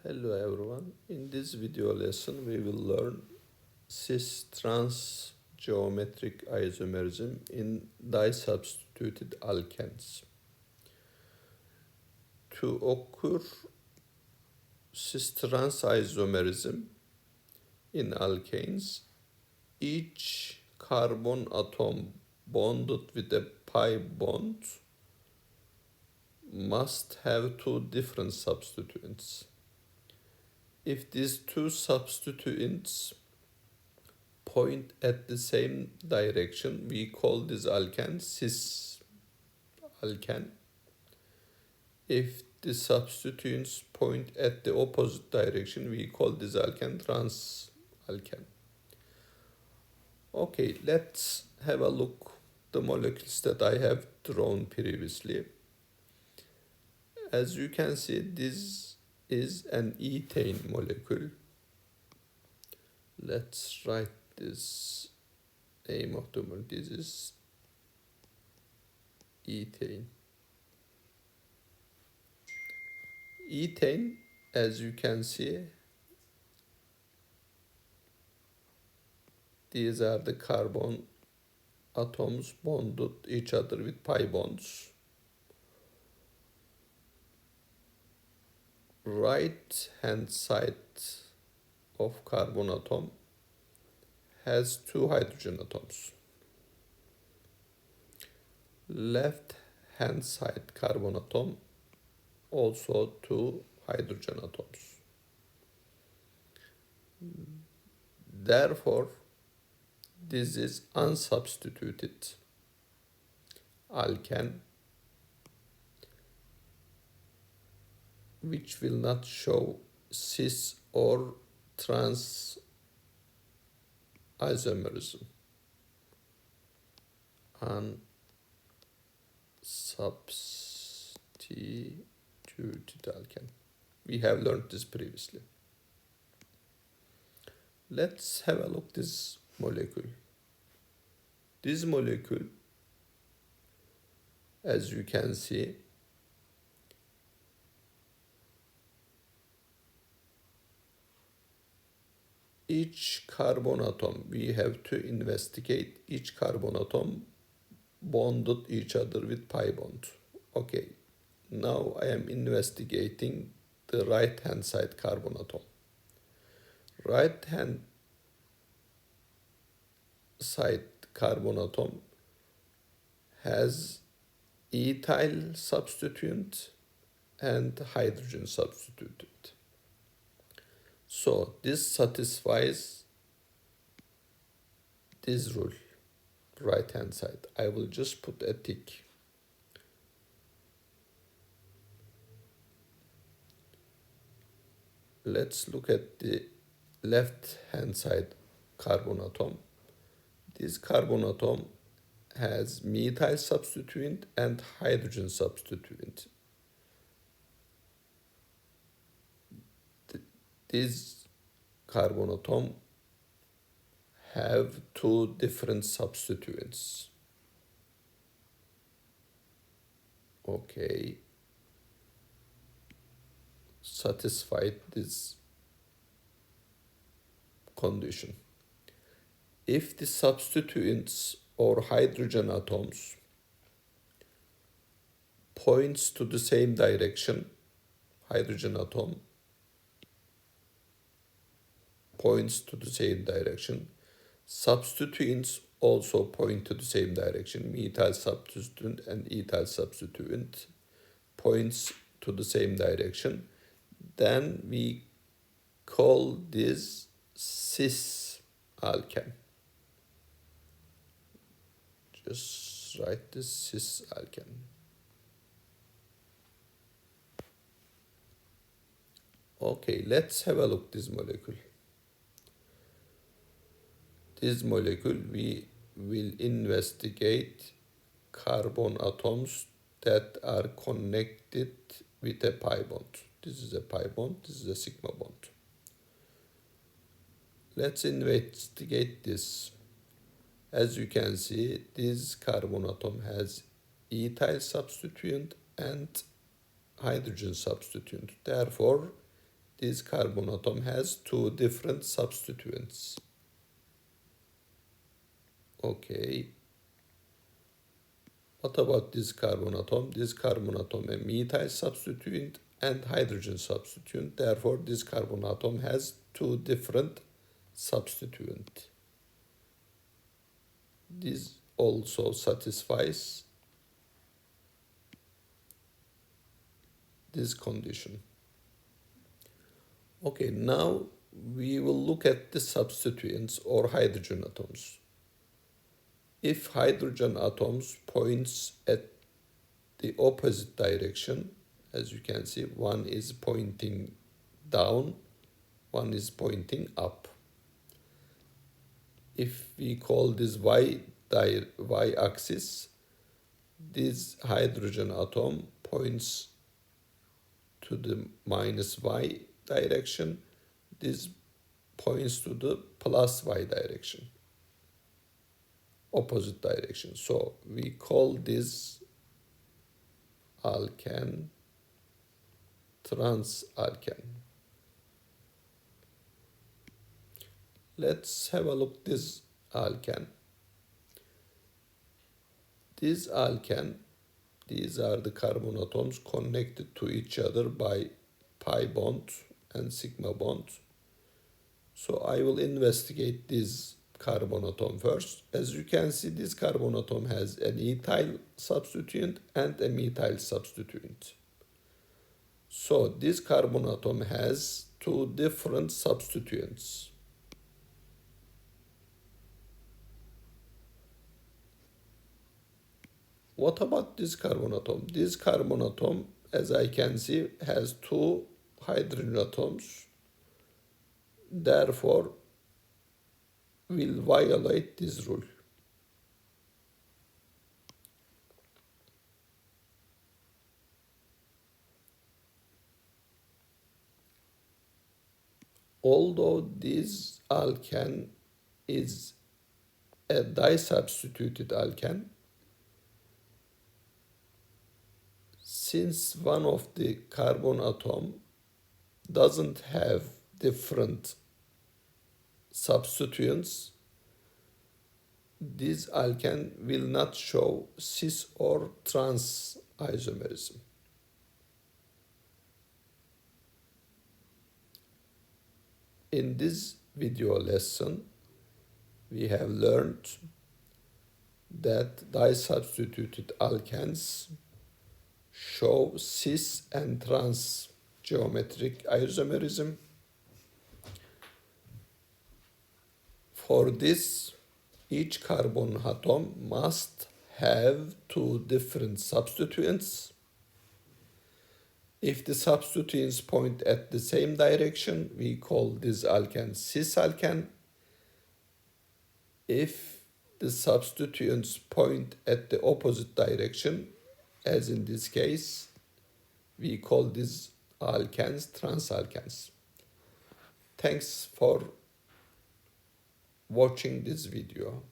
Hello everyone. In this video lesson we will learn cis-trans geometric isomerism in disubstituted alkenes. To occur cis-trans isomerism in alkanes, each carbon atom bonded with a pi bond must have two different substituents. If these two substituents point at the same direction, we call this alkene cis-alkene. If the substituents point at the opposite direction, we call this alkene trans-alkene. Okay, let's have a look at the molecules that I have drawn previously. As you can see, this is an ethane molecule. Let's write this name of the molecule. This is ethane. Ethane, as you can see, these are the carbon atoms bonded each other with pi bonds. Right hand side of carbon atom has two hydrogen atoms. Left hand side carbon atom also two hydrogen atoms. Therefore, this is unsubstituted alkene, which will not show cis or trans-isomerism. Unsubstituted alkene. We have learned this previously. Let's have a look at this molecule. This molecule, as you can see, each carbon atom, we have to investigate each carbon atom bonded each other with pi bond. Okay, now I am investigating the right hand side carbon atom. Right hand side carbon atom has ethyl substituent and hydrogen substituent. So this satisfies this rule, right hand side. I will just put a tick. Let's look at the left hand side carbon atom. This carbon atom has methyl substituent and hydrogen substituent. These carbon atom have two different substituents. Okay, satisfied this condition. If the substituents or hydrogen atoms points to the same direction, hydrogen atom points to the same direction, substituents also point to the same direction, methyl substituent and ethyl substituent points to the same direction, then we call this cis-alkene. Just write this cis-alkene. Okay, let's have a look at this molecule. This molecule, we will investigate carbon atoms that are connected with a pi bond. This is a pi bond, this is a sigma bond. Let's investigate this. As you can see, this carbon atom has ethyl substituent and hydrogen substituent. Therefore, this carbon atom has two different substituents. Okay. What about this carbon atom? This carbon atom a methyl substituent and hydrogen substituent. Therefore, this carbon atom has two different substituents. This also satisfies this condition. Okay, now we will look at the substituents or hydrogen atoms. If hydrogen atoms points at the opposite direction, as you can see, one is pointing down, one is pointing up. If we call this y-axis, this hydrogen atom points to the minus y direction, this points to the plus y direction, opposite direction. So we call this alkene trans-alkene. Let's have a look this alkene. This alkene, these are the carbon atoms connected to each other by pi bond and sigma bond. So I will investigate this carbon atom first. As you can see, this carbon atom has an ethyl substituent and a methyl substituent. So this carbon atom has two different substituents. What about this carbon atom? This carbon atom, as I can see, has two hydrogen atoms. Therefore, will violate this rule. Although this alkene is a disubstituted alkene, since one of the carbon atom doesn't have different substituents, this alkene will not show cis or trans-isomerism. In this video lesson, we have learned that disubstituted alkenes show cis and trans geometric isomerism. For this, each carbon atom must have two different substituents. If the substituents point at the same direction, we call this alkene cis-alkene. If the substituents point at the opposite direction, as in this case, we call these alkenes trans-alkenes. Thanks for watching this video.